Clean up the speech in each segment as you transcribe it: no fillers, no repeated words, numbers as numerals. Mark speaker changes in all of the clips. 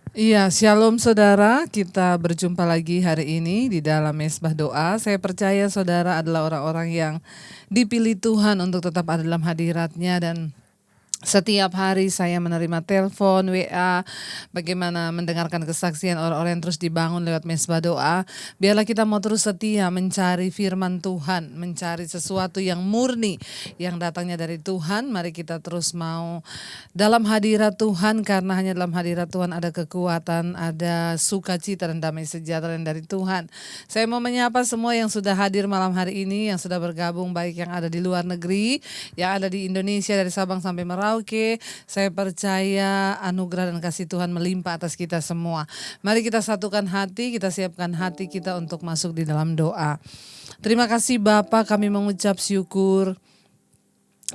Speaker 1: Iya, shalom saudara. Kita berjumpa lagi hari ini di dalam Mesbah Doa. Saya percaya saudara adalah orang-orang yang dipilih Tuhan untuk tetap ada dalam hadirat-Nya, dan setiap hari saya menerima telepon, WA, bagaimana mendengarkan kesaksian orang-orang yang terus dibangun lewat Mesbah Doa. Biarlah kita mau terus setia mencari firman Tuhan, mencari sesuatu yang murni, yang datangnya dari Tuhan. Mari kita terus mau dalam hadirat Tuhan, karena hanya dalam hadirat Tuhan ada kekuatan, ada sukacita dan damai sejahtera yang dari Tuhan. Saya mau menyapa semua yang sudah hadir malam hari ini, yang sudah bergabung, baik yang ada di luar negeri, yang ada di Indonesia dari Sabang sampai Merauke. Saya percaya anugerah dan kasih Tuhan melimpah atas kita semua. Mari kita satukan hati, kita siapkan hati kita untuk masuk di dalam doa. Terima kasih Bapa, kami mengucap syukur.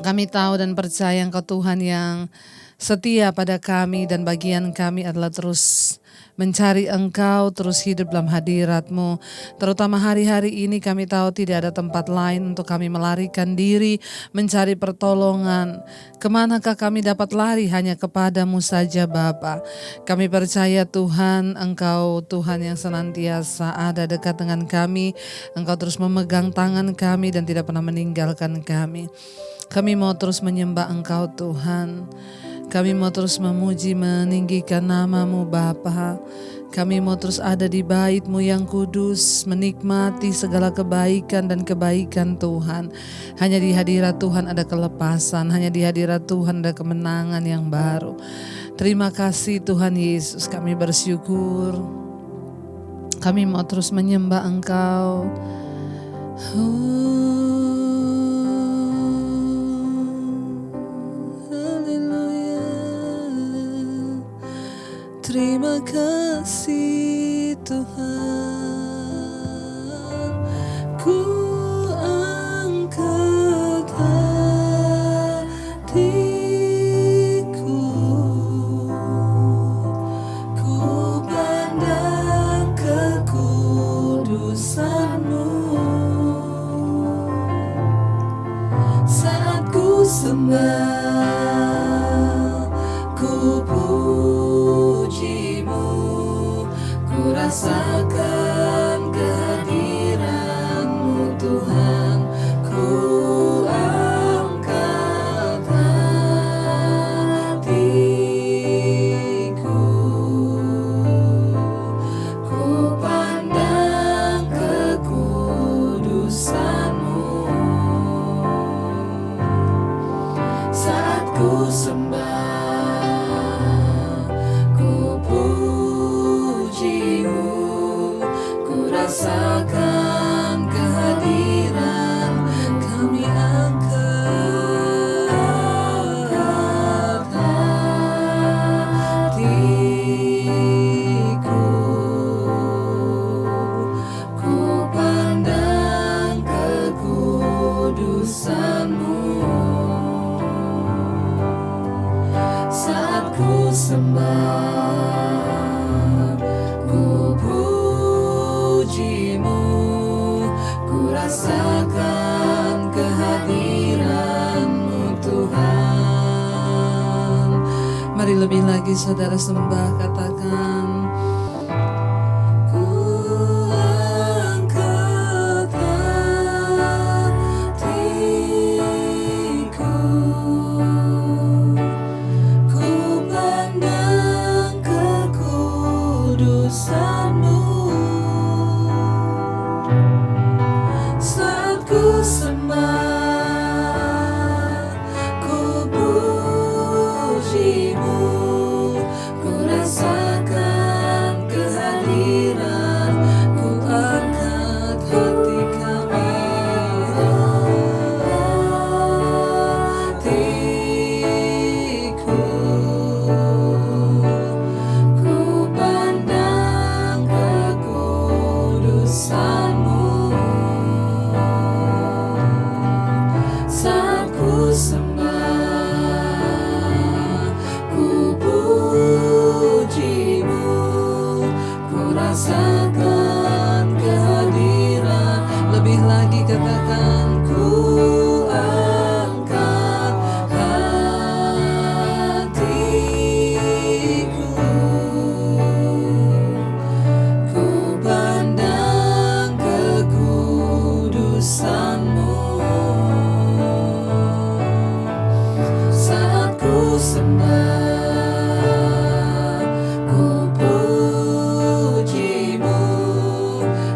Speaker 1: Kami tahu dan percaya Engkau Tuhan yang setia pada kami, dan bagian kami adalah terus mencari Engkau, terus hidup dalam hadirat-Mu. Terutama hari-hari ini kami tahu tidak ada tempat lain untuk kami melarikan diri, mencari pertolongan. Kemanakah kami dapat lari? Hanya kepada-Mu saja Bapa. Kami percaya Tuhan, Engkau Tuhan yang senantiasa ada dekat dengan kami. Engkau terus memegang tangan kami dan tidak pernah meninggalkan kami. Kami mau terus menyembah Engkau Tuhan. Kami mau terus memuji, meninggikan nama-Mu Bapa. Kami mau terus ada di bait-Mu yang kudus, menikmati segala kebaikan dan kebaikan Tuhan. Hanya di hadirat Tuhan ada kelepasan, hanya di hadirat Tuhan ada kemenangan yang baru. Terima kasih Tuhan Yesus, kami bersyukur. Kami mau terus menyembah Engkau. Terima kasih Tuhan, ku angkat hatiku, ku pandang kekudusan-Mu, saat ku sembah, ku rasakan kehadiran-Mu Tuhan, ku angkat hatiku, ku pandang kekudusan-Mu, saat ku sembah, rasakan kehadiran. Kami angkat hatiku, ku pandang kekudusan-Mu, saat ku sembah, rasakan kehadiran-Mu Tuhan. Mari lebih lagi saudara sembah, katakan, ku angkat hatiku, ku pandang kekudusan-Mu, ku rasakan sembah, ku pujimu,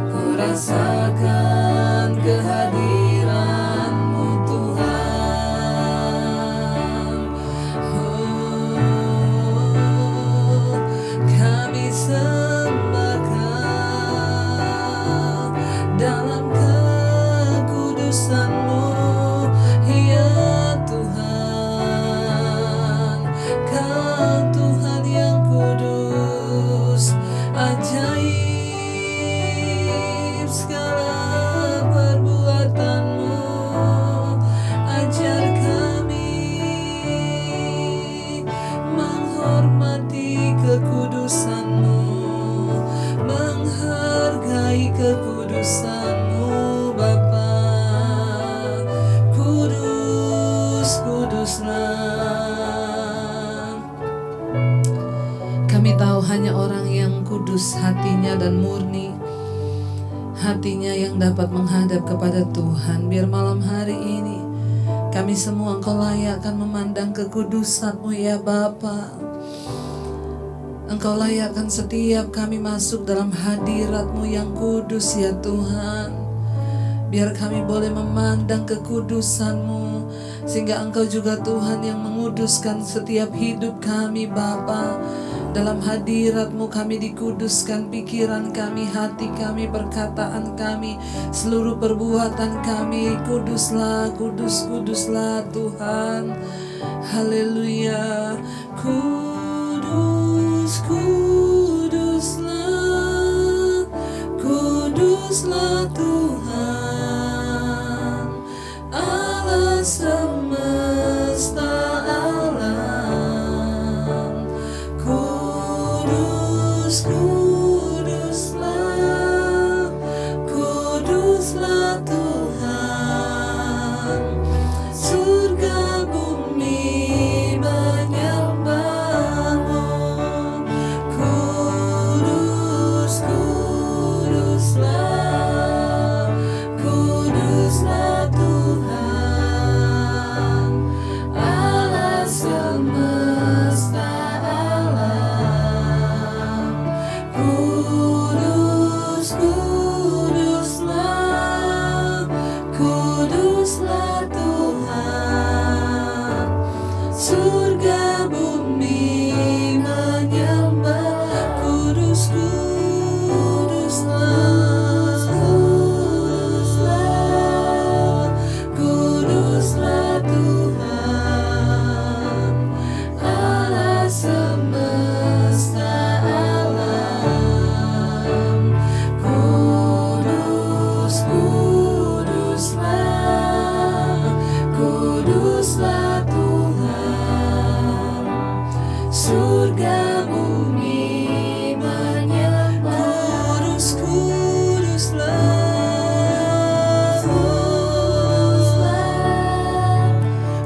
Speaker 1: ku rasakan kehadiran-Mu Tuhan. Oh, kami sembah Kau dalam kekudusan-Mu, ya Tuhan. Kau Tuhan yang kudus, ajaib segala perbuatan-Mu. Ajar kami menghormati kekudusan-Mu, menghargai kekudusan-Mu Bapa. Kudus, kuduslah. Kami tahu hanya orang yang kudus hatinya dan murni hatinya yang dapat menghadap kepada Tuhan. Biar malam hari ini kami semua Engkau layakkan memandang kekudusan-Mu ya Bapa. Engkau layakkan setiap kami masuk dalam hadirat-Mu yang kudus ya Tuhan. Biar kami boleh memandang kekudusan-Mu, sehingga Engkau juga Tuhan yang menguduskan setiap hidup kami Bapa. Dalam hadirat-Mu kami dikuduskan, pikiran kami, hati kami, perkataan kami, seluruh perbuatan kami. Kuduslah, kudus, kuduslah Tuhan. Haleluya. Kudus, kuduslah, kuduslah Tuhan, Allah semesta alam. Kudus, kuduslah, kuduslah Tuhan. Surga bumi menyembah-Mu. Kudus, kuduslah, kuduslah Tuhan, Allah semesta alam. Kudus, kuduslah, kuduslah Tuhan. Surga bumi menyembah. Kudus, kuduslah, kuduslah, kuduslah Tuhan, Allah semesta alam. Kudus, kuduslah, kuduslah Tuhan. Surga bumi menyembah. Kudus, kuduslah,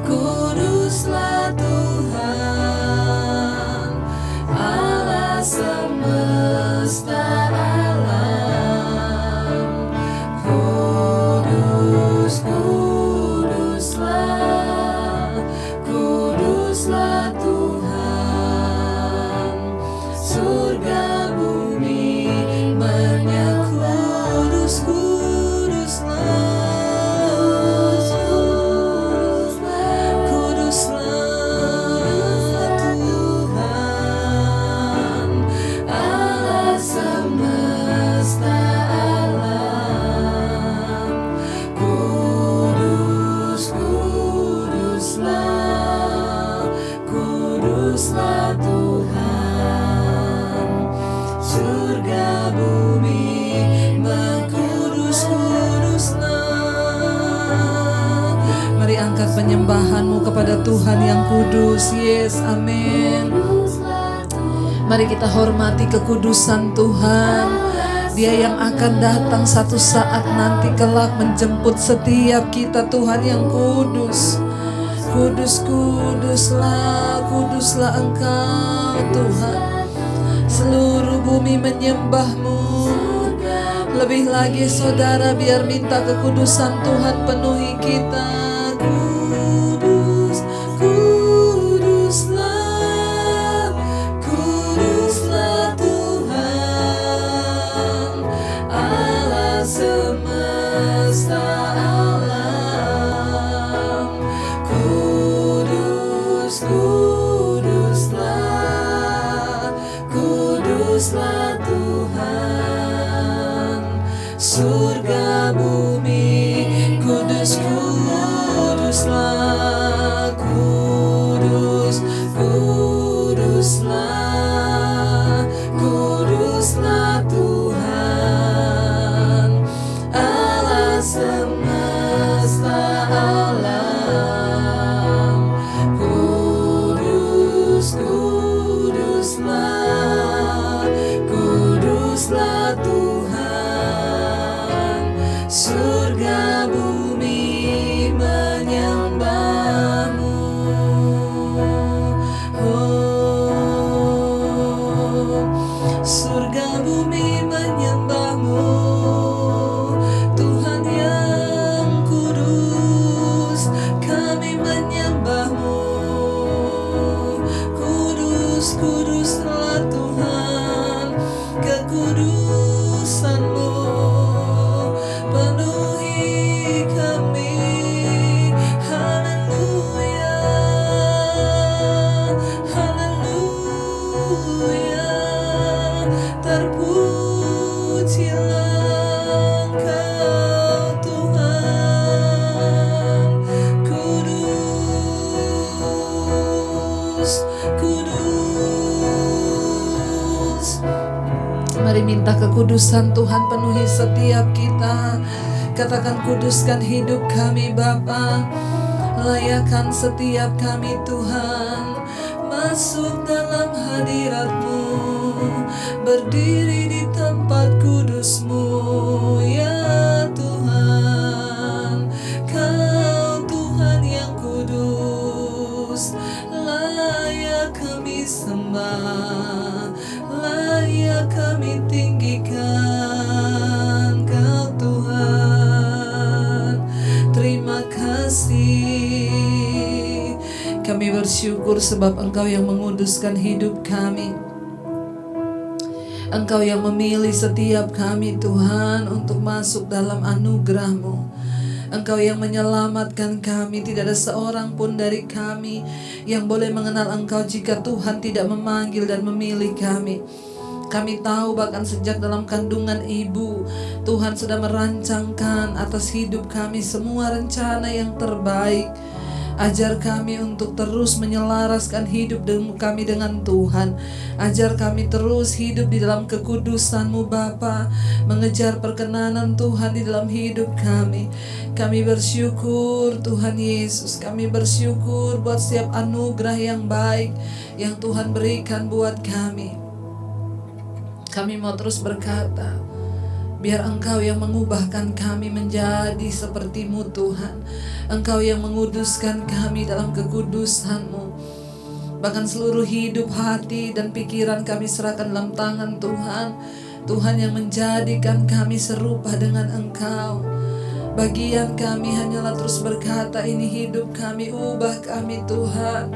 Speaker 1: kuduslah Tuhan, Allah semesta alam. Kudus, kuduslah, kuduslah Tuhan. Surga bumi menyembah. Kudus, kuduslah, kuduslah Tuhan, Allah semesta alam. Kudus, kuduslah, kuduslah Tuhan. Surga bumi mengkudus, kuduslah. Mari angkat penyembahanmu kepada Tuhan yang kudus. Yes, amin. Mari kita hormati kekudusan Tuhan. Dia yang akan datang satu saat nanti kelak menjemput setiap kita. Tuhan yang kudus. Kudus, kuduslah, kuduslah Engkau Tuhan. Seluruh bumi menyembah-Mu. Lebih lagi saudara, biar minta kekudusan Tuhan penuhi kita. Kudus, kuduslah. kuduslah, kuduslah Tuhan. Surga bumi kudus, kuduslah, kudus, kuduslah, kuduslah Tuhan. Allah semesta alam, kudus, kuduslah, kuduslah Tuhan. Surga bumi menyembahmu. Oh, surga bumi menyembahmu, Tuhan yang kudus, kami menyembahmu. Kudus, kuduslah Tuhan, kekudusanmu penuhi kami. Haleluya, haleluya, terpujilah Engkau Tuhan. Kudus, kudus. Mari minta kekudusan Tuhan penuhi setiap kita. Katakan, kuduskan hidup kami Bapa, layakan setiap kami Tuhan, masuk dalam hadirat-Mu, berdiri di tempat kudus-Mu ya Tuhan. Kau Tuhan yang kudus, layak kami sembah, layak kami tinggikan Kau Tuhan. Terima kasih, kami bersyukur sebab Engkau yang menguduskan hidup kami. Engkau yang memilih setiap kami Tuhan untuk masuk dalam anugerah-Mu. Engkau yang menyelamatkan kami. Tidak ada seorang pun dari kami yang boleh mengenal Engkau jika Tuhan tidak memanggil dan memilih kami. Kami tahu bahkan sejak dalam kandungan ibu, Tuhan sudah merancangkan atas hidup kami semua rencana yang terbaik. Ajar kami untuk terus menyelaraskan hidup kami dengan Tuhan. Ajar kami terus hidup di dalam kekudusan-Mu Bapa, mengejar perkenanan Tuhan di dalam hidup kami. Kami bersyukur Tuhan Yesus. Kami bersyukur buat setiap anugerah yang baik yang Tuhan berikan buat kami. Kami mau terus berkata, biar Engkau yang mengubahkan kami menjadi seperti-Mu Tuhan. Engkau yang menguduskan kami dalam kekudusan-Mu. Bahkan seluruh hidup, hati, dan pikiran kami serahkan dalam tangan Tuhan. Tuhan yang menjadikan kami serupa dengan Engkau. Bagian kami hanyalah terus berkata, ini hidup kami, ubah kami Tuhan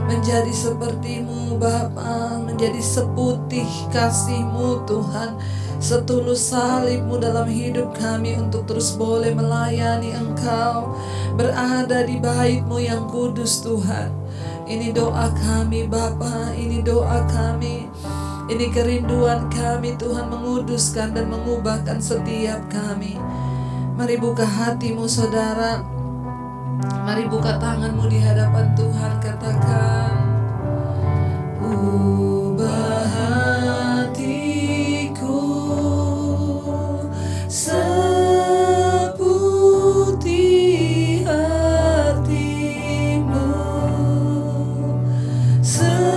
Speaker 1: menjadi seperti-Mu Bapa, menjadi seputih kasih-Mu Tuhan, setulus salib-Mu dalam hidup kami untuk terus boleh melayani Engkau, berada di bait-Mu yang kudus Tuhan. Ini doa kami Bapa, ini doa kami, ini kerinduan kami Tuhan, menguduskan dan mengubahkan setiap kami. Mari buka hatimu saudara, mari buka tanganmu di hadapan Tuhan, katakan, ubah hatiku seputih hati-Mu, setulus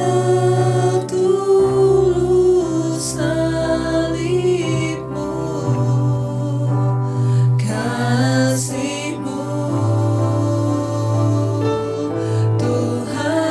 Speaker 1: salib-Mu, kasih-Mu Tuhan.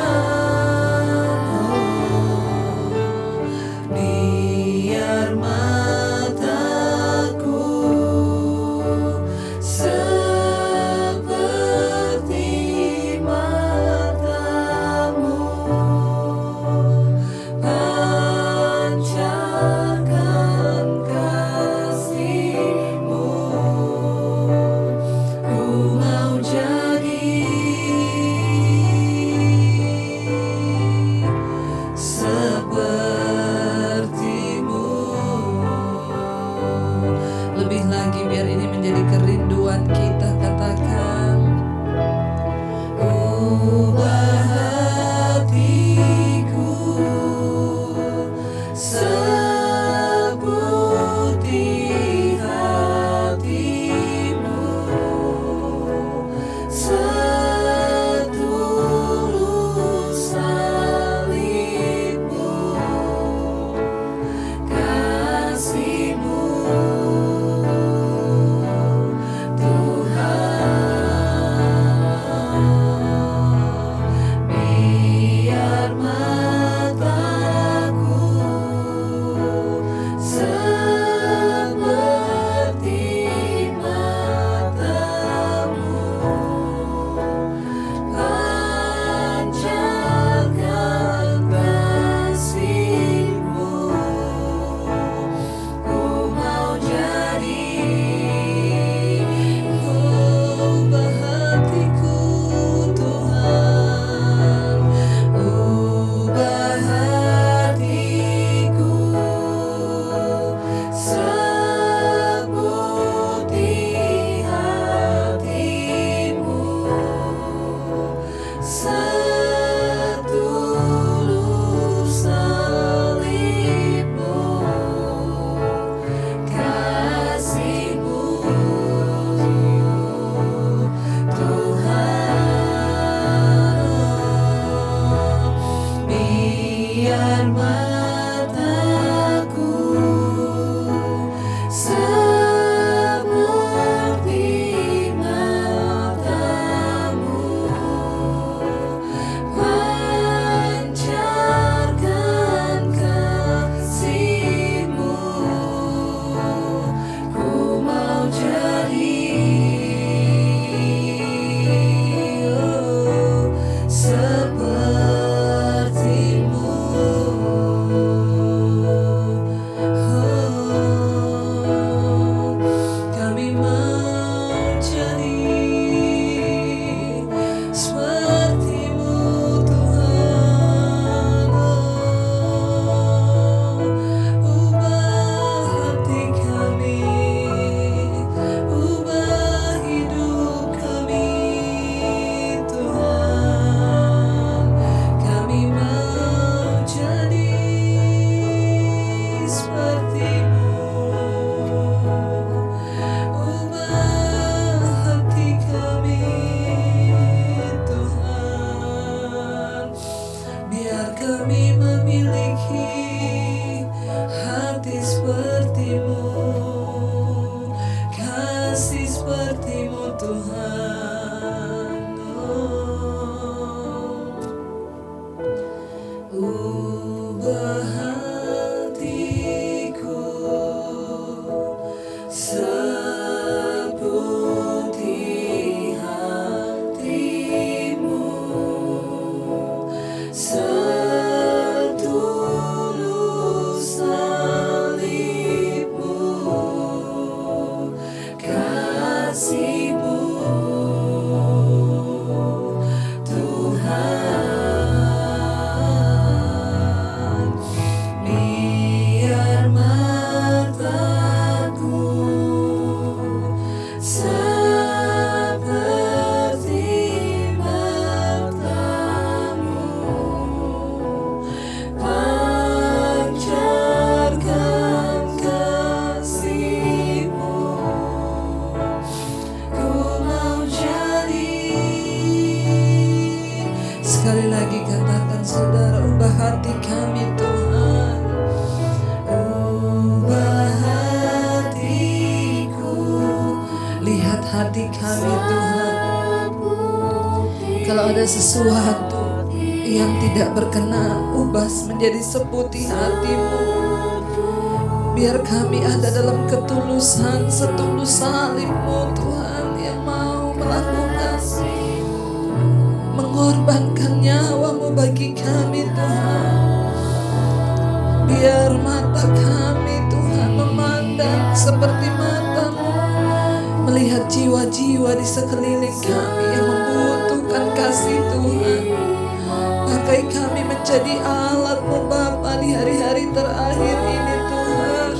Speaker 1: biar mataku seperti matamu, pancarkan kasih-Mu. Ku mau jadi seperti-Mu. Kami mau jadi seperti-Mu, Tuhan. Ubah hati kami, ubah hidup kami, Tuhan. Kami mau jadi seperti-Mu. Ubah hati kami, Tuhan. Biar kami memiliki hati seperti-Mu, kasih seperti-Mu, Tuhan. Ubah hatiku seperti hati-Mu, setulus salib-Mu, kasih-Mu, Tuhan. Biar mataku seperti matamu, pancarkan kasih-Mu. Ku mau jadi. Sekali lagi katakan saudara, ubah hati kami, Tuhan. Ubah hatiku. Lihat hati kami, Tuhan. Kalau ada sesuatu yang tidak berkenan, ubah menjadi seputih hati-Mu. Biar kami ada dalam ketulusan, setulus salib-Mu, Tuhan, yang mau melakukan, mengorbankan nyawa-Mu bagi kami, Tuhan. Biar mata kami, Tuhan, memandang seperti mata-Mu, melihat jiwa-jiwa di sekeliling kami yang membutuhkan kasih, Tuhan. Pakai kami menjadi alat-Mu, Bapa, di hari-hari terakhir ini, Tuhan,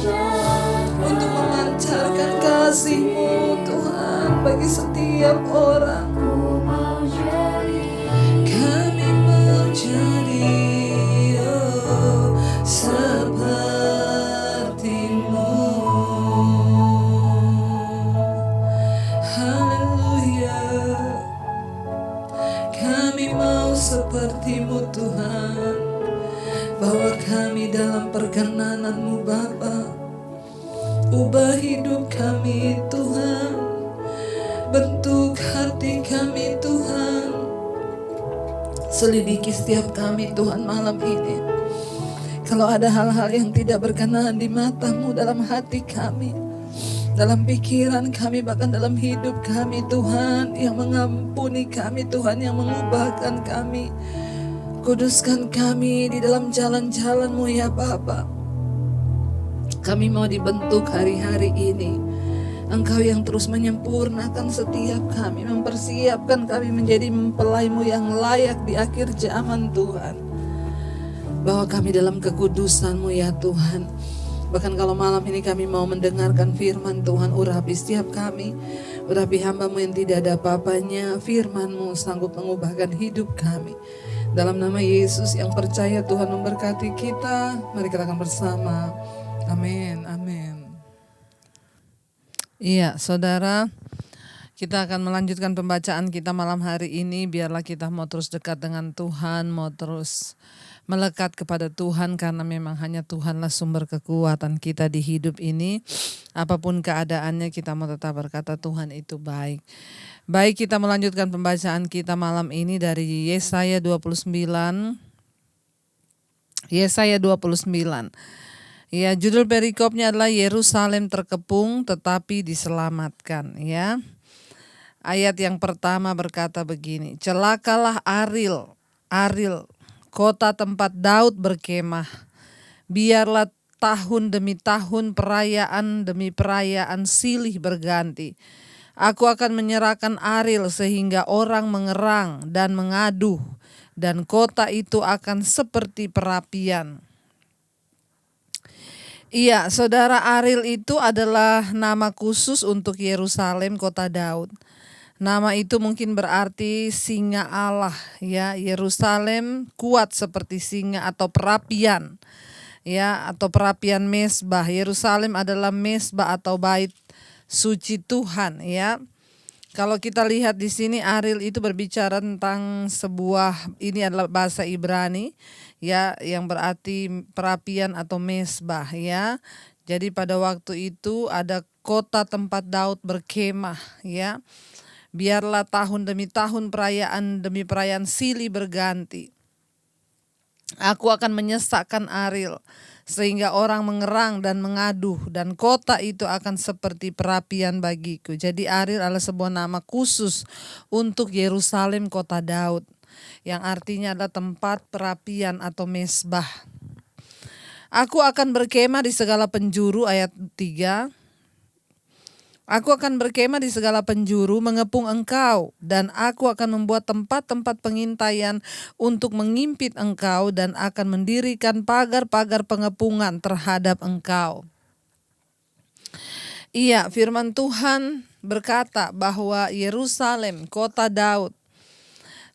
Speaker 1: untuk memancarkan kasih-Mu, Tuhan, bagi setiap orang. Kami mau jadi seperti-Mu. Haleluya. Kami mau seperti-Mu, Tuhan. Bawa kami dalam perkenanan-Mu, Bapa. Ubah hidup kami, Tuhan. Bentuk hati kami, Tuhan. Selidiki setiap kami, Tuhan, malam ini. Kalau ada hal-hal yang tidak berkenan di mata-Mu dalam hati kami, dalam pikiran kami, bahkan dalam hidup kami, Tuhan, yang mengampuni kami, Tuhan, yang mengubahkan kami. Kuduskan kami di dalam jalan-jalan-Mu, ya Bapa. Kami mau dibentuk hari-hari ini. Engkau yang terus menyempurnakan setiap kami, mempersiapkan kami menjadi mempelai-Mu yang layak di akhir zaman, Tuhan. Bawa kami dalam kekudusan-Mu, ya Tuhan. Bahkan kalau malam ini kami mau mendengarkan firman Tuhan, urapi setiap kami. Urapi hamba-Mu yang tidak ada apa-apanya. Firman-Mu sanggup mengubahkan hidup kami. Dalam nama Yesus yang percaya, Tuhan memberkati kita. Mari kita akan bersama. Amin, amin. Iya, saudara, Kita akan melanjutkan pembacaan kita malam hari ini. Biarlah kita mau terus dekat dengan Tuhan, mau terus melekat kepada Tuhan, karena memang hanya Tuhanlah sumber kekuatan kita di hidup ini. Apapun keadaannya kita mau tetap berkata Tuhan itu baik. Baik, kita melanjutkan pembacaan kita malam ini dari Yesaya 29. Yesaya 29. Ya, judul perikopnya adalah Yerusalem terkepung tetapi diselamatkan, ya. Ayat yang pertama berkata begini, celakalah Aril, Aril, kota tempat Daud berkemah. Biarlah tahun demi tahun, perayaan demi perayaan silih berganti. Aku akan menyerahkan Aril sehingga orang mengerang dan mengaduh, dan kota itu akan seperti perapian. Iya, saudara, Aril itu adalah nama khusus untuk Yerusalem, kota Daud. Nama itu mungkin berarti singa Allah, ya. Yerusalem kuat seperti singa atau perapian, ya, atau perapian mesbah. Yerusalem adalah mesbah atau bait suci Tuhan, ya. Kalau kita lihat di sini, Aril itu berbicara tentang ini adalah bahasa Ibrani, ya, yang berarti perapian atau mesbah, ya. Jadi pada waktu itu ada kota tempat Daud berkemah, ya. Biarlah tahun demi tahun, perayaan demi perayaan silih berganti. Aku akan menyesakkan Aril sehingga orang mengerang dan mengaduh, dan kota itu akan seperti perapian bagiku. Jadi Aril adalah sebuah nama khusus untuk Yerusalem, kota Daud, yang artinya adalah tempat perapian atau mesbah. Aku akan berkemah di segala penjuru, ayat 3. Aku akan berkemah di segala penjuru, mengepung engkau, dan aku akan membuat tempat-tempat pengintaian untuk mengimpit engkau, dan akan mendirikan pagar-pagar pengepungan terhadap engkau. Iya, firman Tuhan berkata bahwa Yerusalem, kota Daud,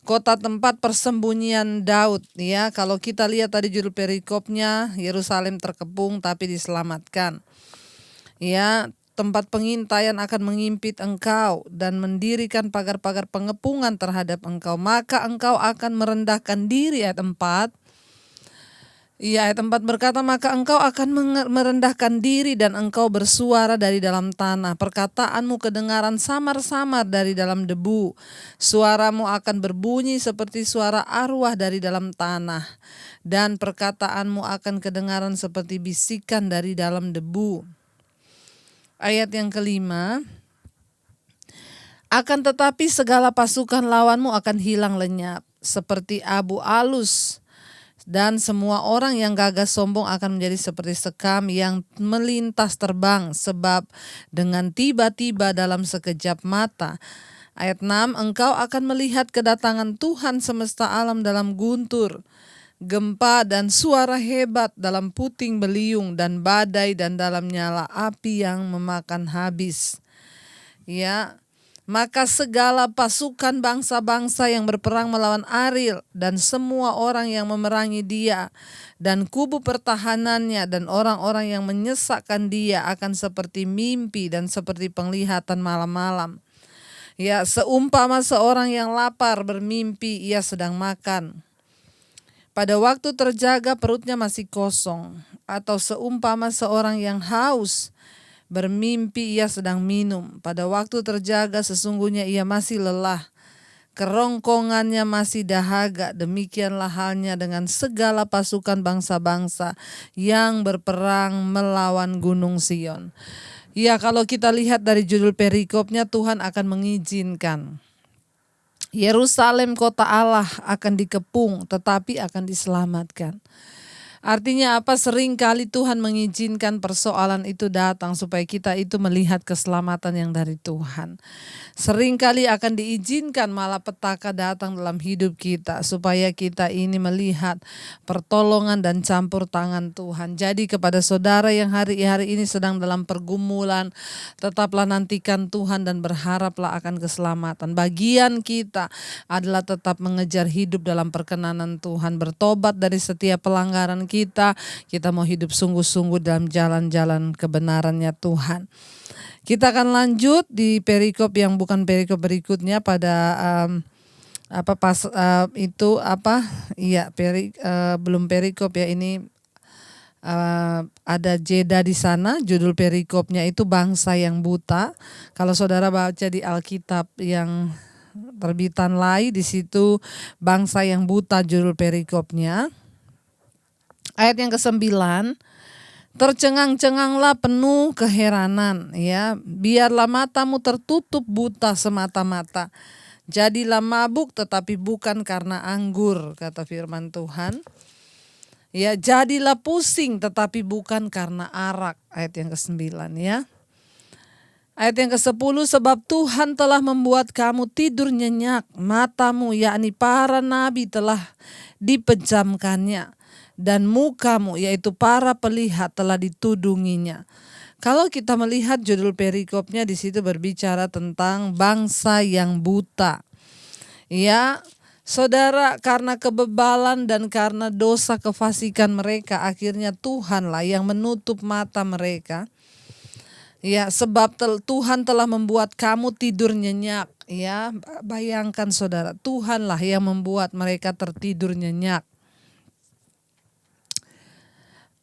Speaker 1: kota tempat persembunyian Daud, ya. Kalau kita lihat tadi judul perikopnya, Yerusalem terkepung tapi diselamatkan. Ya, tempat pengintaian akan mengimpit engkau dan mendirikan pagar-pagar pengepungan terhadap engkau. Maka engkau akan merendahkan diri, ayat 4. Iya, ayat 4 berkata, maka engkau akan merendahkan diri dan engkau bersuara dari dalam tanah. Perkataanmu kedengaran samar-samar dari dalam debu. Suaramu akan berbunyi seperti suara arwah dari dalam tanah. Dan perkataanmu akan kedengaran seperti bisikan dari dalam debu. Ayat yang kelima, akan tetapi segala pasukan lawanmu akan hilang lenyap seperti abu alus, dan semua orang yang gagah sombong akan menjadi seperti sekam yang melintas terbang, sebab dengan tiba-tiba dalam sekejap mata. Ayat 6, engkau akan melihat kedatangan Tuhan semesta alam dalam guntur, gempa dan suara hebat dalam puting beliung dan badai dan dalam nyala api yang memakan habis. Ya, maka segala pasukan bangsa-bangsa yang berperang melawan Aril dan semua orang yang memerangi dia dan kubu pertahanannya dan orang-orang yang menyesakkan dia akan seperti mimpi dan seperti penglihatan malam-malam. Ya, seumpama seorang yang lapar bermimpi ia sedang makan. Pada waktu terjaga perutnya masih kosong, atau seumpama seorang yang haus bermimpi ia sedang minum. Pada waktu terjaga sesungguhnya ia masih lelah, kerongkongannya masih dahaga. Demikianlah halnya dengan segala pasukan bangsa-bangsa yang berperang melawan Gunung Sion. Ya, kalau kita lihat dari judul perikopnya, Tuhan akan mengizinkan Yerusalem, kota Allah, akan dikepung tetapi akan diselamatkan. Artinya apa? Seringkali Tuhan mengizinkan persoalan itu datang supaya kita itu melihat keselamatan yang dari Tuhan. Seringkali akan diizinkan malapetaka datang dalam hidup kita supaya kita ini melihat pertolongan dan campur tangan Tuhan. Jadi kepada saudara yang hari-hari ini sedang dalam pergumulan, tetaplah nantikan Tuhan dan berharaplah akan keselamatan. Bagian kita adalah tetap mengejar hidup dalam perkenanan Tuhan, bertobat dari setiap pelanggaran kita mau hidup sungguh-sungguh dalam jalan-jalan kebenarannya Tuhan. Kita akan lanjut di perikop yang bukan perikop berikutnya pada belum perikop ya, ini ada jeda di sana. Judul perikopnya itu bangsa yang buta. Kalau saudara baca di Alkitab yang terbitan Lai, di situ bangsa yang buta judul perikopnya. Ayat yang ke-9, tercengang-cenganglah penuh keheranan, ya. Biarlah matamu tertutup buta semata-mata. Jadilah mabuk tetapi bukan karena anggur, kata firman Tuhan. Ya, jadilah pusing tetapi bukan karena arak, ayat yang ke-9 ya. Ayat yang ke-10, sebab Tuhan telah membuat kamu tidur nyenyak, matamu yakni para nabi telah dipejamkannya, dan mukamu yaitu para pelihat telah ditudunginya. Kalau kita melihat judul perikopnya di situ berbicara tentang bangsa yang buta. Ya, saudara, karena kebebalan dan karena dosa kefasikan mereka, akhirnya Tuhanlah yang menutup mata mereka. Ya, sebab Tuhan telah membuat kamu tidur nyenyak. Ya, bayangkan saudara, Tuhanlah yang membuat mereka tertidur nyenyak.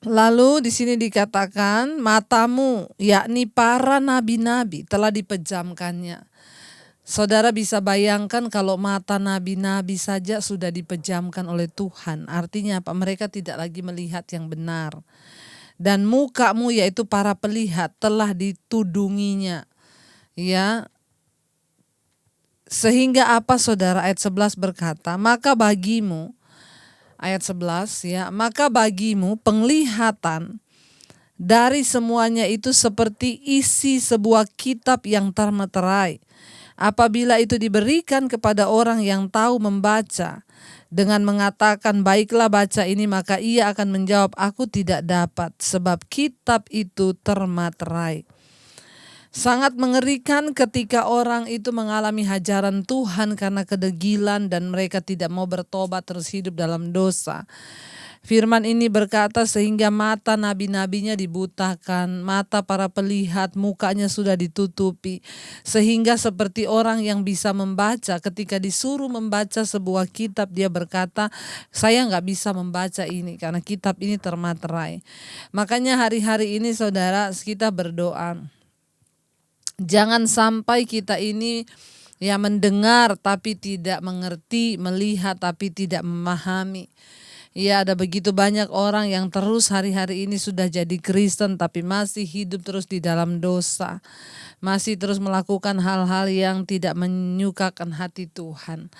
Speaker 1: Lalu di sini dikatakan matamu yakni para nabi-nabi telah dipejamkannya. Saudara bisa bayangkan kalau mata nabi-nabi saja sudah dipejamkan oleh Tuhan. Artinya apa? Mereka tidak lagi melihat yang benar. Dan mukamu yaitu para pelihat telah ditudunginya. Ya. Sehingga apa saudara? Ayat 11 berkata, maka bagimu, ayat 11 ya, maka bagimu penglihatan dari semuanya itu seperti isi sebuah kitab yang termeterai. Apabila itu diberikan kepada orang yang tahu membaca, dengan mengatakan baiklah baca ini, maka ia akan menjawab, aku tidak dapat, sebab kitab itu termaterai. Sangat mengerikan ketika orang itu mengalami hajaran Tuhan karena kedegilan dan mereka tidak mau bertobat, terus hidup dalam dosa. Firman ini berkata sehingga mata nabi-nabinya dibutakan, mata para pelihat mukanya sudah ditutupi. Sehingga seperti orang yang bisa membaca, ketika disuruh membaca sebuah kitab dia berkata, saya nggak bisa membaca ini karena kitab ini termaterai. Makanya hari-hari ini saudara kita berdoa, jangan sampai kita ini ya mendengar tapi tidak mengerti, melihat tapi tidak memahami. Ya, ada begitu banyak orang yang terus hari-hari ini sudah jadi Kristen tapi masih hidup terus di dalam dosa. Masih terus melakukan hal-hal yang tidak menyukakan hati Tuhan.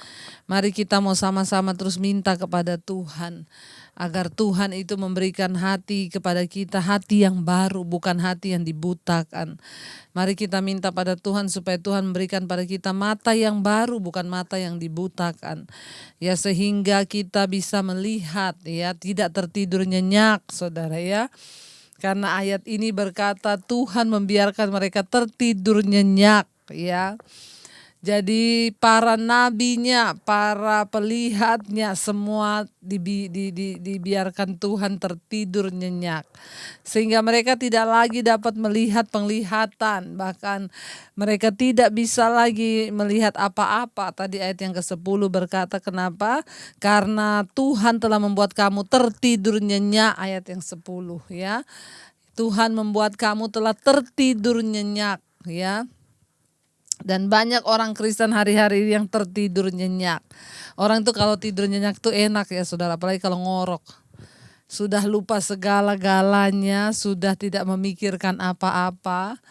Speaker 1: Mari kita mau sama-sama terus minta kepada Tuhan agar Tuhan itu memberikan hati kepada kita, hati yang baru, bukan hati yang dibutakan. Mari kita minta pada Tuhan supaya Tuhan memberikan pada kita mata yang baru, bukan mata yang dibutakan. Ya, sehingga kita bisa melihat, ya, tidak tertidur nyenyak, saudara ya. Karena ayat ini berkata Tuhan membiarkan mereka tertidur nyenyak, ya. Jadi para nabinya, para pelihatnya semua dibiarkan Tuhan tertidur nyenyak. Sehingga mereka tidak lagi dapat melihat penglihatan. Bahkan mereka tidak bisa lagi melihat apa-apa. Tadi ayat yang ke-10 berkata kenapa? Karena Tuhan telah membuat kamu tertidur nyenyak, ayat yang 10 ya. Tuhan membuat kamu telah tertidur nyenyak ya. Dan banyak orang Kristen hari-hari yang tertidur nyenyak. Orang tuh kalau tidur nyenyak tuh enak ya saudara, apalagi kalau ngorok. Sudah lupa segala-galanya, sudah tidak memikirkan apa-apa.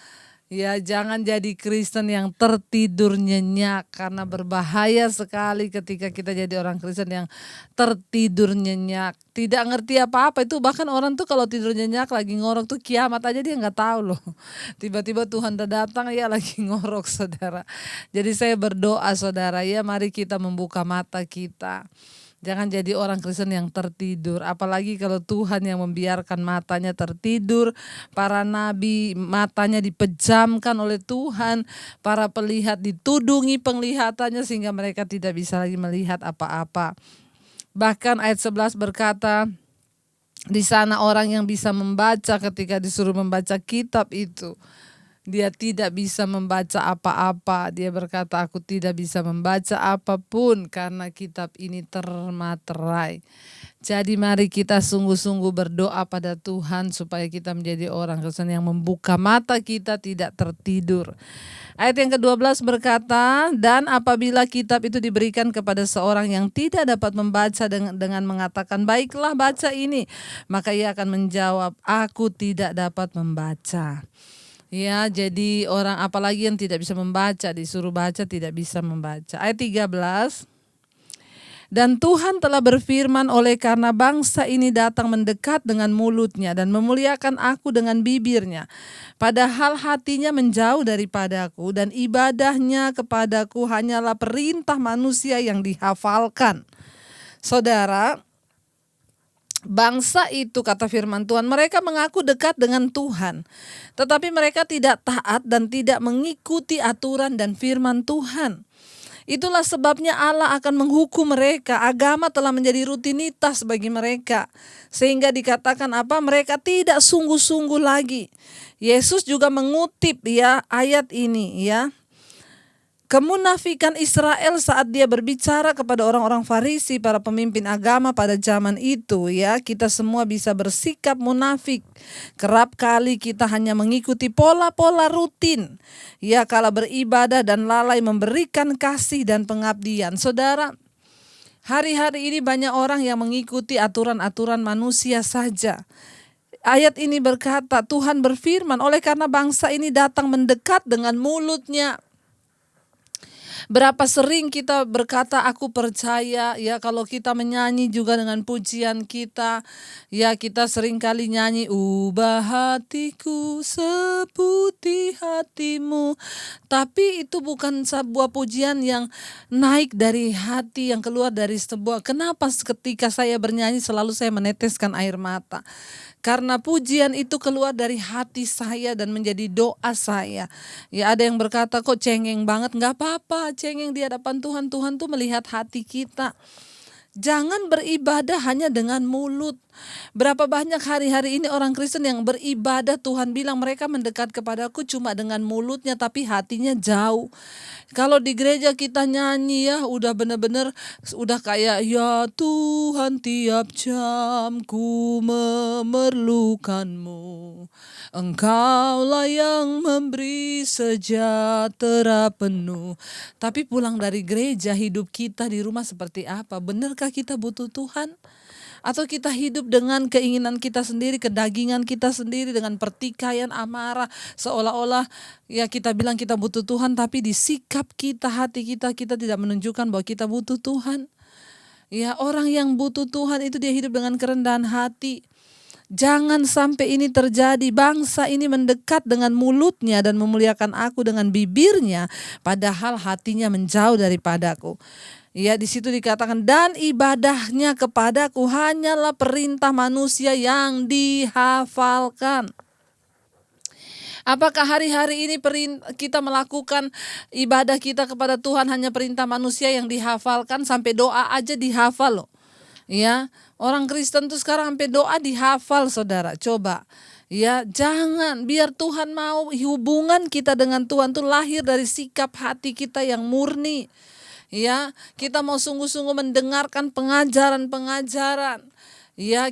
Speaker 1: Ya, jangan jadi Kristen yang tertidur nyenyak, karena berbahaya sekali ketika kita jadi orang Kristen yang tertidur nyenyak. Tidak ngerti apa-apa, itu bahkan orang tuh kalau tidur nyenyak lagi ngorok tuh kiamat aja dia nggak tahu loh. Tiba-tiba Tuhan datang ya lagi ngorok saudara. Jadi saya berdoa saudara ya, mari kita membuka mata kita. Jangan jadi orang Kristen yang tertidur, apalagi kalau Tuhan yang membiarkan matanya tertidur. Para nabi matanya dipejamkan oleh Tuhan, para pelihat ditudungi penglihatannya sehingga mereka tidak bisa lagi melihat apa-apa. Bahkan ayat 11 berkata, di sana orang yang bisa membaca ketika disuruh membaca kitab itu, Dia tidak bisa membaca apa-apa. Dia berkata, aku tidak bisa membaca apapun karena kitab ini termaterai. Jadi mari kita sungguh-sungguh berdoa pada Tuhan supaya kita menjadi orang Kristen yang membuka mata kita tidak tertidur. Ayat yang ke-12 berkata, dan apabila kitab itu diberikan kepada seorang yang tidak dapat membaca dengan mengatakan, baiklah baca ini, maka ia akan menjawab, aku tidak dapat membaca. Ya, jadi orang apalagi yang tidak bisa membaca, disuruh baca tidak bisa membaca. Ayat 13. Dan Tuhan telah berfirman, oleh karena bangsa ini datang mendekat dengan mulutnya dan memuliakan aku dengan bibirnya, padahal hatinya menjauh daripadaku dan ibadahnya kepadaku hanyalah perintah manusia yang dihafalkan. Saudara, bangsa itu, kata firman Tuhan, mereka mengaku dekat dengan Tuhan, tetapi mereka tidak taat dan tidak mengikuti aturan dan firman Tuhan. Itulah sebabnya Allah akan menghukum mereka. Agama telah menjadi rutinitas bagi mereka, sehingga dikatakan apa? Mereka tidak sungguh-sungguh lagi. Yesus juga mengutip ayat ini kemunafikan Israel saat dia berbicara kepada orang-orang Farisi, para pemimpin agama pada zaman itu kita semua bisa bersikap munafik. Kerap kali kita hanya mengikuti pola-pola rutin kala beribadah dan lalai memberikan kasih dan pengabdian. Saudara, hari-hari ini banyak orang yang mengikuti aturan-aturan manusia saja. Ayat ini berkata, Tuhan berfirman, oleh karena bangsa ini datang mendekat dengan mulutnya. Berapa sering kita berkata aku percaya, kalau kita menyanyi juga dengan pujian kita, kita sering kali nyanyi, ubah hatiku seputih hatimu. Tapi itu bukan sebuah pujian yang naik dari hati, yang keluar dari sebuah. Kenapa ketika saya bernyanyi selalu saya meneteskan air mata? Karena pujian itu keluar dari hati saya dan menjadi doa saya. Ada yang berkata, kok cengeng banget? Gak apa-apa, cengeng di hadapan Tuhan. Tuhan tuh melihat hati kita. Jangan beribadah hanya dengan mulut. Berapa banyak hari-hari ini orang Kristen yang beribadah, Tuhan bilang mereka mendekat kepadaku cuma dengan mulutnya tapi hatinya jauh. Kalau di gereja kita nyanyi udah benar-benar udah kayak, ya Tuhan tiap jam ku memerlukanmu. Engkaulah yang memberi sejahtera penuh. Tapi pulang dari gereja hidup kita di rumah seperti apa? Benarkah kita butuh Tuhan? Atau kita hidup dengan keinginan kita sendiri, kedagingan kita sendiri, dengan pertikaian, amarah, seolah-olah kita bilang kita butuh Tuhan, tapi di sikap kita, hati kita tidak menunjukkan bahwa kita butuh Tuhan. Orang yang butuh Tuhan itu dia hidup dengan kerendahan hati. Jangan sampai ini terjadi. Bangsa ini mendekat dengan mulutnya dan memuliakan aku dengan bibirnya, padahal hatinya menjauh daripadaku. Di situ dikatakan, dan ibadahnya kepadaku hanyalah perintah manusia yang dihafalkan. Apakah hari-hari ini kita melakukan ibadah kita kepada Tuhan hanya perintah manusia yang dihafalkan? Sampai doa aja dihafal loh. Orang Kristen tuh sekarang sampai doa dihafal, saudara. Coba. Jangan, biar Tuhan mau. Hubungan kita dengan Tuhan tuh lahir dari sikap hati kita yang murni. Kita mau sungguh-sungguh mendengarkan pengajaran-pengajaran.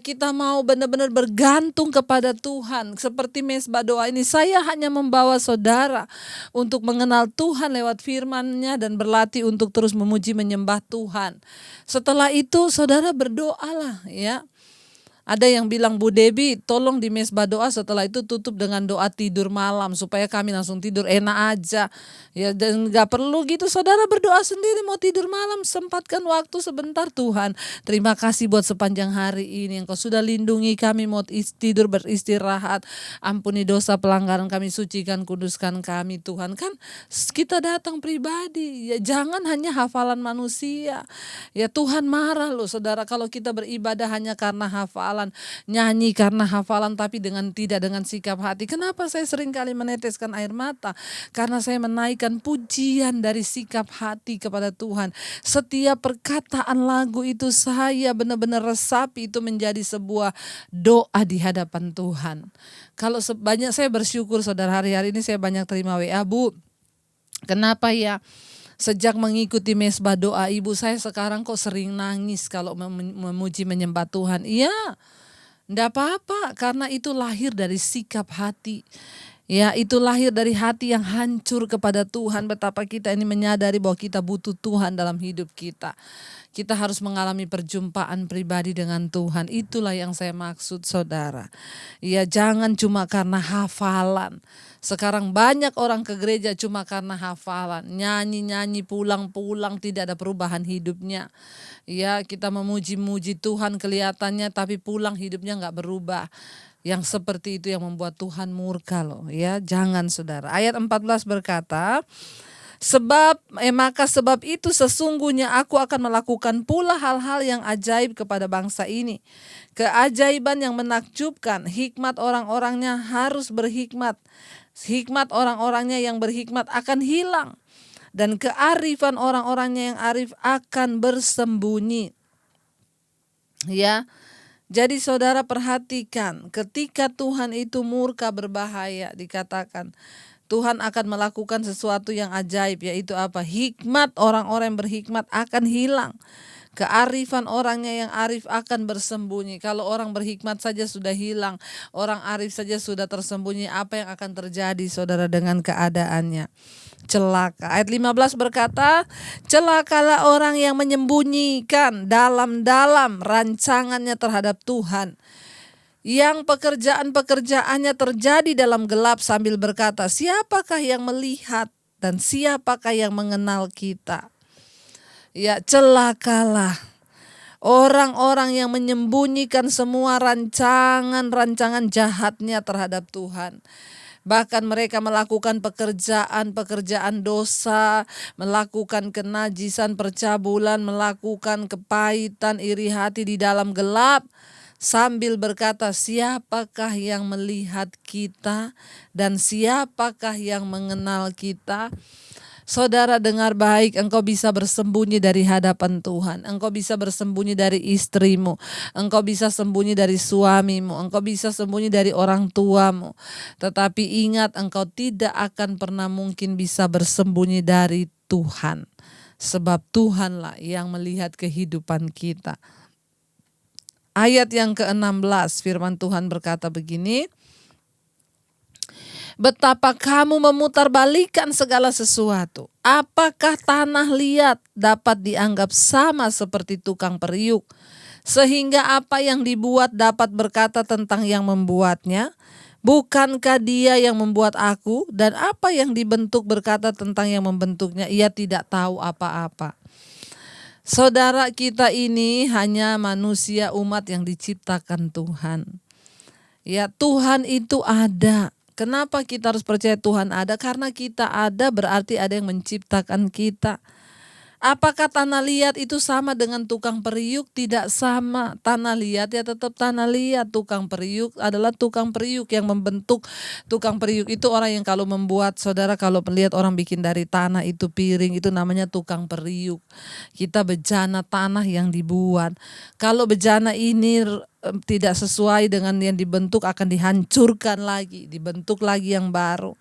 Speaker 1: Kita mau benar-benar bergantung kepada Tuhan. Seperti Mesbah Doa ini, saya hanya membawa saudara untuk mengenal Tuhan lewat firman-Nya dan berlatih untuk terus memuji menyembah Tuhan. Setelah itu saudara berdoalah. Ada yang bilang, Bu Debbie tolong di Mesbah Doa setelah itu tutup dengan doa tidur malam supaya kami langsung tidur enak aja. Dan gak perlu gitu, saudara berdoa sendiri. Mau tidur malam, sempatkan waktu sebentar. Tuhan, terima kasih buat sepanjang hari ini Engkau sudah lindungi kami, mau tidur beristirahat. Ampuni dosa pelanggaran kami, sucikan, kuduskan kami Tuhan. Kan kita datang pribadi, jangan hanya hafalan manusia. Tuhan marah loh saudara kalau kita beribadah hanya karena hafal. hafalan, nyanyi karena hafalan tapi tidak dengan sikap hati. Kenapa saya sering kali meneteskan air mata? Karena saya menaikkan pujian dari sikap hati kepada Tuhan. Setiap perkataan lagu itu saya benar-benar resapi itu menjadi sebuah doa di hadapan Tuhan. Kalau banyak saya bersyukur saudara, hari-hari ini saya banyak terima WA, Bu. Kenapa ya? Sejak mengikuti mesbah doa ibu saya sekarang kok sering nangis kalau memuji menyembah Tuhan. Iya, enggak apa-apa karena itu lahir dari sikap hati. Ya, itu lahir dari hati yang hancur kepada Tuhan. Betapa kita ini menyadari bahwa kita butuh Tuhan dalam hidup kita. Kita harus mengalami perjumpaan pribadi dengan Tuhan. Itulah yang saya maksud saudara. Ya, jangan cuma karena hafalan. Sekarang banyak orang ke gereja cuma karena hafalan. Nyanyi-nyanyi pulang-pulang tidak ada perubahan hidupnya. Ya, kita memuji-muji Tuhan kelihatannya tapi pulang hidupnya gak berubah. Yang seperti itu yang membuat Tuhan murka loh. Ya, jangan saudara. Ayat 14 berkata, maka sebab itu sesungguhnya aku akan melakukan pula hal-hal yang ajaib kepada bangsa ini. Keajaiban yang menakjubkan, hikmat orang-orangnya harus berhikmat. Hikmat orang-orangnya yang berhikmat akan hilang. Dan kearifan orang-orangnya yang arif akan bersembunyi. Ya, jadi saudara perhatikan, ketika Tuhan itu murka berbahaya, dikatakan Tuhan akan melakukan sesuatu yang ajaib, yaitu apa? Hikmat orang-orang yang berhikmat akan hilang. Kearifan orangnya yang arif akan bersembunyi. Kalau orang berhikmat saja sudah hilang, orang arif saja sudah tersembunyi, apa yang akan terjadi saudara dengan keadaannya? Celaka. Ayat 15 berkata, celakalah orang yang menyembunyikan dalam-dalam rancangannya terhadap Tuhan, yang pekerjaan-pekerjaannya terjadi dalam gelap sambil berkata, siapakah yang melihat dan siapakah yang mengenal kita? Ya, celakalah orang-orang yang menyembunyikan semua rancangan-rancangan jahatnya terhadap Tuhan. Bahkan mereka melakukan pekerjaan-pekerjaan dosa, melakukan kenajisan, percabulan, melakukan kepahitan, iri hati di dalam gelap. Sambil berkata, siapakah yang melihat kita dan siapakah yang mengenal kita? Saudara dengar baik, engkau bisa bersembunyi dari hadapan Tuhan. Engkau bisa bersembunyi dari istrimu. Engkau bisa sembunyi dari suamimu. Engkau bisa sembunyi dari orang tuamu. Tetapi ingat, engkau tidak akan pernah mungkin bisa bersembunyi dari Tuhan. Sebab Tuhanlah yang melihat kehidupan kita. Ayat yang ke-16 firman Tuhan berkata begini, betapa kamu memutarbalikkan segala sesuatu. Apakah tanah liat dapat dianggap sama seperti tukang periuk? Sehingga apa yang dibuat dapat berkata tentang yang membuatnya? Bukankah dia yang membuat aku? Dan apa yang dibentuk berkata tentang yang membentuknya? Ia tidak tahu apa-apa. Saudara, kita ini hanya manusia umat yang diciptakan Tuhan. Ya, Tuhan itu ada. Kenapa kita harus percaya Tuhan ada? Karena kita ada berarti ada yang menciptakan kita. Apakah tanah liat itu sama dengan tukang periuk? Tidak sama. Tanah liat ya tetap tanah liat. Tukang periuk adalah tukang periuk yang membentuk. Tukang periuk itu orang yang kalau membuat, saudara kalau melihat orang bikin dari tanah itu piring, itu namanya tukang periuk. Kita bejana tanah yang dibuat. Kalau bejana ini tidak sesuai dengan yang dibentuk akan dihancurkan lagi, dibentuk lagi yang baru.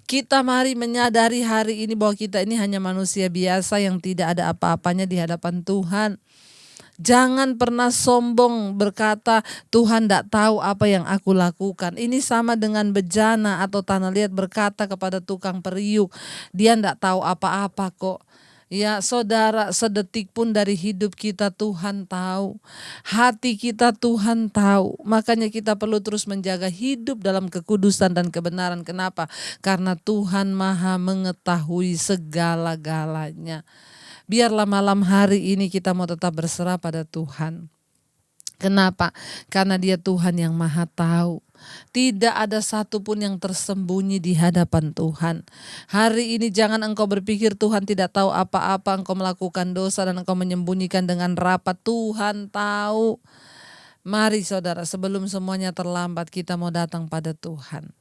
Speaker 1: Kita mari menyadari hari ini bahwa kita ini hanya manusia biasa yang tidak ada apa-apanya di hadapan Tuhan. Jangan pernah sombong berkata Tuhan tidak tahu apa yang aku lakukan. Ini sama dengan bejana atau tanah liat berkata kepada tukang periuk, dia tidak tahu apa-apa kok. Ya saudara, sedetik pun dari hidup kita Tuhan tahu. Hati kita Tuhan tahu. Makanya kita perlu terus menjaga hidup dalam kekudusan dan kebenaran. Kenapa? Karena Tuhan Maha mengetahui segala-galanya. Biarlah malam hari ini kita mau tetap berserah pada Tuhan. Kenapa? Karena Dia Tuhan yang Maha tahu. Tidak ada satupun yang tersembunyi di hadapan Tuhan. Hari ini jangan engkau berpikir Tuhan tidak tahu apa-apa, engkau melakukan dosa dan engkau menyembunyikan dengan rapat. Tuhan tahu. Mari saudara, sebelum semuanya terlambat kita mau datang pada Tuhan.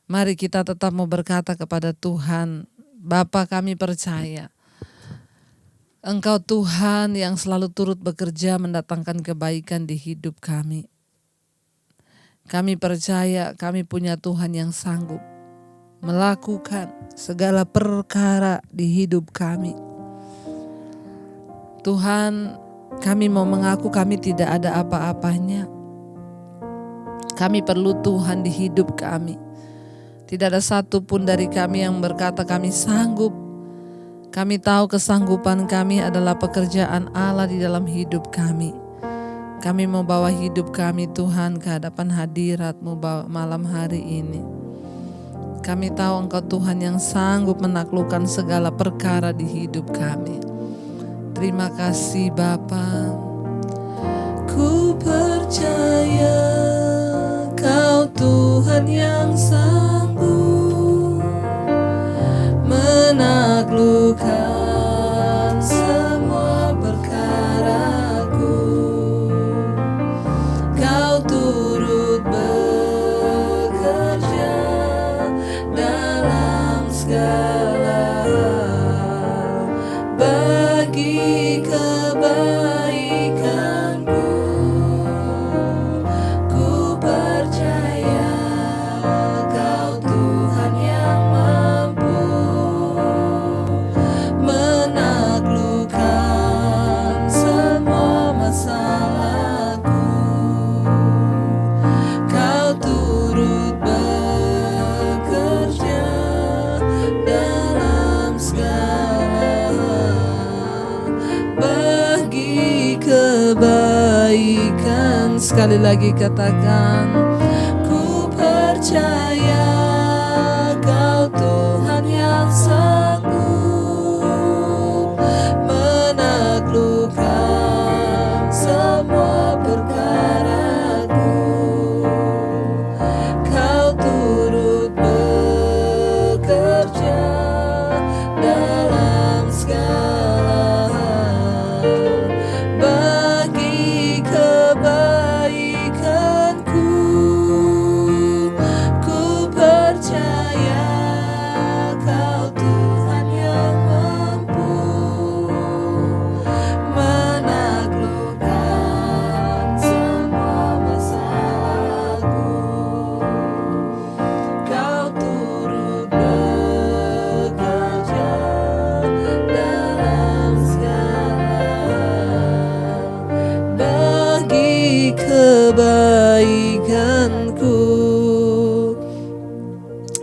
Speaker 1: Mari kita tetap mau berkata kepada Tuhan, Bapa kami percaya, Engkau Tuhan yang selalu turut bekerja mendatangkan kebaikan di hidup kami. Kami percaya kami punya Tuhan yang sanggup melakukan segala perkara di hidup kami. Tuhan, kami mau mengaku kami tidak ada apa-apanya. Kami perlu Tuhan di hidup kami. Tidak ada satu pun dari kami yang berkata kami sanggup. Kami tahu kesanggupan kami adalah pekerjaan Allah di dalam hidup kami. Kami mau bawa hidup kami Tuhan ke hadapan hadirat-Mu malam hari ini. Kami tahu Engkau Tuhan yang sanggup menaklukkan segala perkara di hidup kami. Terima kasih Bapa. Ku percaya Kau Tuhan yang sanggup menaklukkan semua perkaraku. Kau turut bekerja dalam segala hal bagi kebaikanku. Ku percaya Kau Tuhan yang mampu menaklukkan semua masalahku. Kau turut bekerja dalam segala hal bagi kebaikan. Sekali lagi katakan, ku percaya Kau Tuhan yang sanggup menaklukkan semua perkaraku. Kau turut bekerja dalam segala hal bagi kebaikanku. Ku percaya Kau Tuhan yang mampu menaklukkan semua masalahku. Kau turut bekerja dalam segala hal bagi kebaikanku.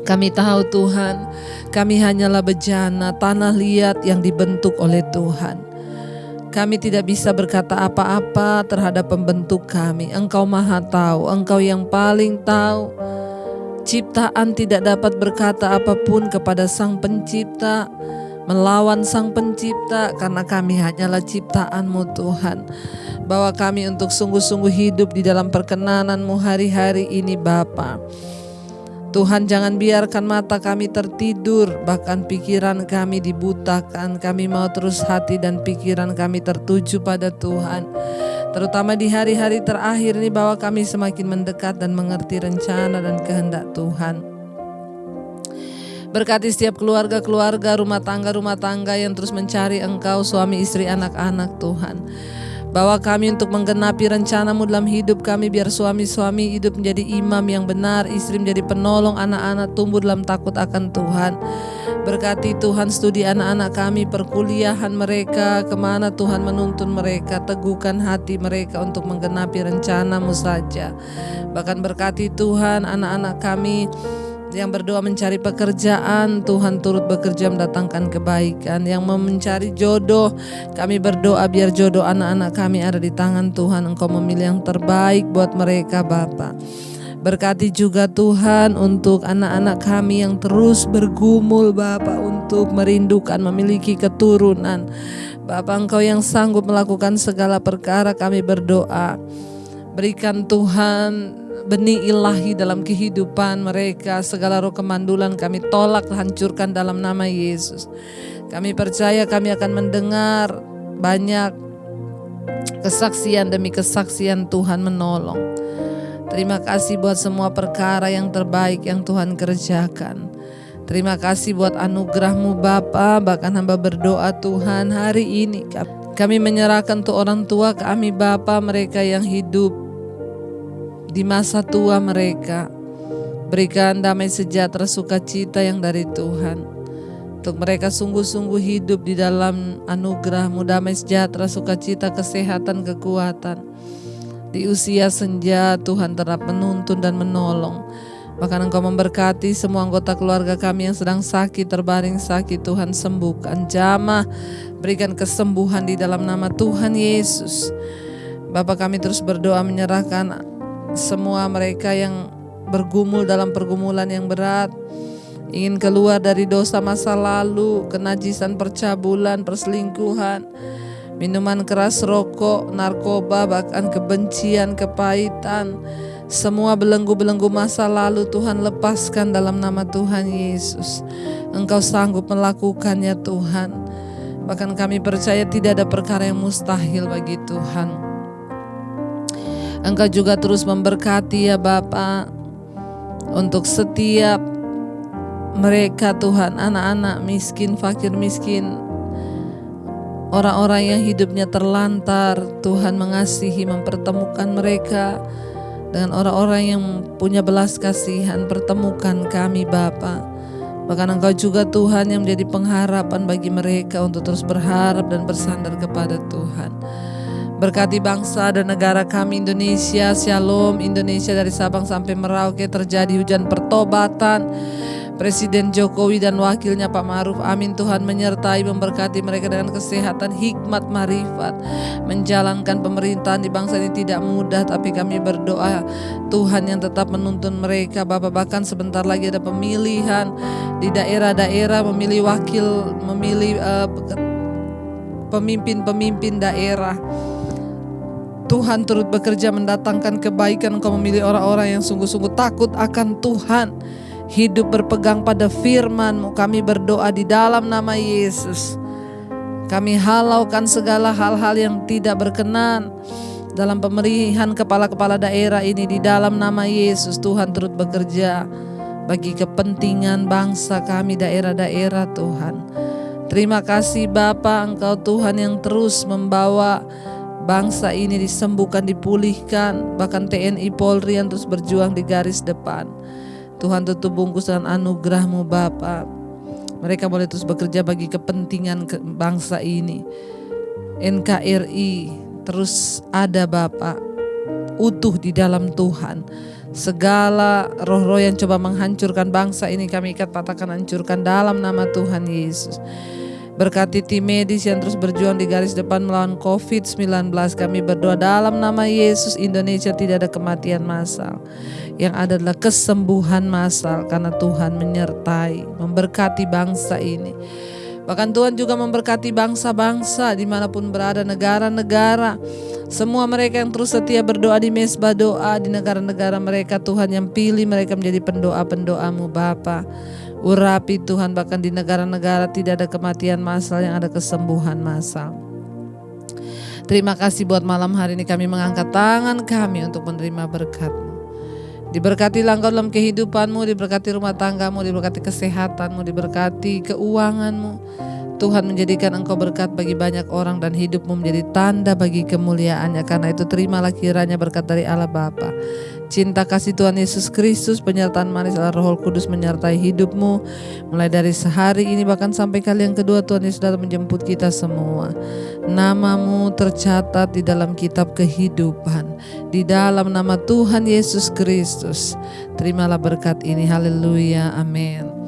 Speaker 1: Kami tahu Tuhan, kami hanyalah bejana, tanah liat yang dibentuk oleh Tuhan. Kami tidak bisa berkata apa-apa terhadap pembentuk kami. Engkau Maha Tahu, Engkau yang paling tahu. Ciptaan tidak dapat berkata apapun kepada Sang Pencipta, melawan Sang Pencipta, karena kami hanyalah ciptaan-Mu Tuhan. Bawa kami untuk sungguh-sungguh hidup di dalam perkenanan-Mu hari-hari ini Bapa. Tuhan, jangan biarkan mata kami tertidur, bahkan pikiran kami dibutakan. Kami mau terus hati dan pikiran kami tertuju pada Tuhan. Terutama di hari-hari terakhir ini, bahwa kami semakin mendekat dan mengerti rencana dan kehendak Tuhan. Berkati setiap keluarga-keluarga, rumah tangga yang terus mencari Engkau, suami, istri, anak-anak Tuhan. Bawa kami untuk menggenapi rencana-Mu dalam hidup kami, biar suami-suami hidup menjadi imam yang benar, istri menjadi penolong, anak-anak tumbuh dalam takut akan Tuhan. Berkati Tuhan studi anak-anak kami, perkuliahan mereka, kemana Tuhan menuntun mereka, teguhkan hati mereka untuk menggenapi rencana-Mu saja. Bahkan berkati Tuhan anak-anak kami yang berdoa mencari pekerjaan, Tuhan turut bekerja mendatangkan kebaikan. Yang mau mencari jodoh, kami berdoa biar jodoh anak-anak kami ada di tangan Tuhan. Engkau memilih yang terbaik buat mereka Bapa. Berkati juga Tuhan untuk anak-anak kami yang terus bergumul Bapa untuk merindukan memiliki keturunan. Bapa, Engkau yang sanggup melakukan segala perkara, kami berdoa. Berikan Tuhan benih ilahi dalam kehidupan mereka. Segala roh kemandulan kami tolak, hancurkan dalam nama Yesus. Kami percaya kami akan mendengar banyak kesaksian demi kesaksian Tuhan menolong. Terima kasih buat semua perkara yang terbaik yang Tuhan kerjakan. Terima kasih buat anugerah-Mu Bapa. Bahkan hamba berdoa Tuhan hari ini kami menyerahkan untuk orang tua kami Bapa, mereka yang hidup di masa tua mereka. Berikan damai sejahtera sukacita yang dari Tuhan. Untuk mereka sungguh-sungguh hidup di dalam anugerah-Mu, damai sejahtera, sukacita, kesehatan, kekuatan. Di usia senja Tuhan tetap menuntun dan menolong. Bahkan Engkau memberkati semua anggota keluarga kami yang sedang sakit, terbaring sakit. Tuhan sembuhkan, jamah, berikan kesembuhan di dalam nama Tuhan Yesus. Bapa, kami terus berdoa menyerahkan semua mereka yang bergumul dalam pergumulan yang berat, ingin keluar dari dosa masa lalu, kenajisan, percabulan, perselingkuhan, minuman keras, rokok, narkoba, bahkan kebencian, kepahitan, semua belenggu-belenggu masa lalu Tuhan lepaskan dalam nama Tuhan Yesus. Engkau sanggup melakukannya Tuhan. Bahkan kami percaya tidak ada perkara yang mustahil bagi Tuhan. Engkau juga terus memberkati ya Bapa, untuk setiap mereka Tuhan, anak-anak miskin, fakir miskin, orang-orang yang hidupnya terlantar. Tuhan mengasihi, mempertemukan mereka dengan orang-orang yang punya belas kasihan. Pertemukan kami Bapa. Bahkan Engkau juga Tuhan yang menjadi pengharapan bagi mereka untuk terus berharap dan bersandar kepada Tuhan. Berkati bangsa dan negara kami Indonesia. Shalom Indonesia, dari Sabang sampai Merauke terjadi hujan pertobatan. Presiden Jokowi dan wakilnya Pak Ma'ruf, amin. Tuhan menyertai, memberkati mereka dengan kesehatan, hikmat, marifat, menjalankan pemerintahan di bangsa ini tidak mudah, tapi kami berdoa Tuhan yang tetap menuntun mereka Bapak. Bahkan sebentar lagi ada pemilihan di daerah-daerah, memilih wakil, memilih pemimpin-pemimpin daerah. Tuhan turut bekerja mendatangkan kebaikan. Engkau memilih orang-orang yang sungguh-sungguh takut akan Tuhan, hidup berpegang pada firman-Mu. Kami berdoa di dalam nama Yesus. Kami halaukan segala hal-hal yang tidak berkenan dalam pemilihan kepala-kepala daerah ini di dalam nama Yesus. Tuhan turut bekerja bagi kepentingan bangsa kami, daerah-daerah Tuhan. Terima kasih Bapa, Engkau Tuhan yang terus membawa bangsa ini disembuhkan, dipulihkan. Bahkan TNI Polri yang terus berjuang di garis depan. Tuhan tutup bungkus dengan anugerah-Mu Bapa. Mereka boleh terus bekerja bagi kepentingan bangsa ini. NKRI terus ada Bapa, utuh di dalam Tuhan. Segala roh-roh yang coba menghancurkan bangsa ini kami ikat, patahkan, hancurkan dalam nama Tuhan Yesus. Berkati tim medis yang terus berjuang di garis depan melawan COVID-19. Kami berdoa dalam nama Yesus, Indonesia tidak ada kematian massal. Yang ada adalah kesembuhan massal karena Tuhan menyertai, memberkati bangsa ini. Bahkan Tuhan juga memberkati bangsa-bangsa dimanapun berada, negara-negara. Semua mereka yang terus setia berdoa di mesbah doa di negara-negara mereka, Tuhan yang pilih mereka menjadi pendoa-pendoa-Mu Bapa. Urapi Tuhan, bahkan di negara-negara tidak ada kematian massal, yang ada kesembuhan massal. Terima kasih buat malam hari ini kami mengangkat tangan kami untuk menerima berkat-Mu. Diberkatilah Engkau dalam kehidupan-Mu, diberkati rumah tangga-Mu, diberkati kesehatan-Mu, diberkati keuangan-Mu. Tuhan menjadikan Engkau berkat bagi banyak orang dan hidup-Mu menjadi tanda bagi kemuliaan-Nya. Karena itu terimalah kiranya berkat dari Allah Bapa, cinta kasih Tuhan Yesus Kristus, penyertaan manis Allah Roh Kudus menyertai hidup-Mu mulai dari sehari ini bahkan sampai kali yang kedua Tuhan Yesus datang menjemput kita semua. Nama-Mu tercatat di dalam kitab kehidupan, di dalam nama Tuhan Yesus Kristus. Terimalah berkat ini, haleluya, amin.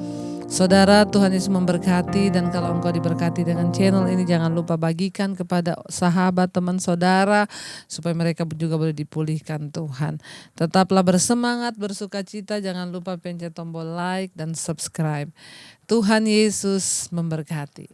Speaker 1: Saudara, Tuhan Yesus memberkati, dan kalau engkau diberkati dengan channel ini jangan lupa bagikan kepada sahabat, teman, saudara supaya mereka juga boleh dipulihkan Tuhan. Tetaplah bersemangat, bersukacita, jangan lupa pencet tombol like dan subscribe. Tuhan Yesus memberkati.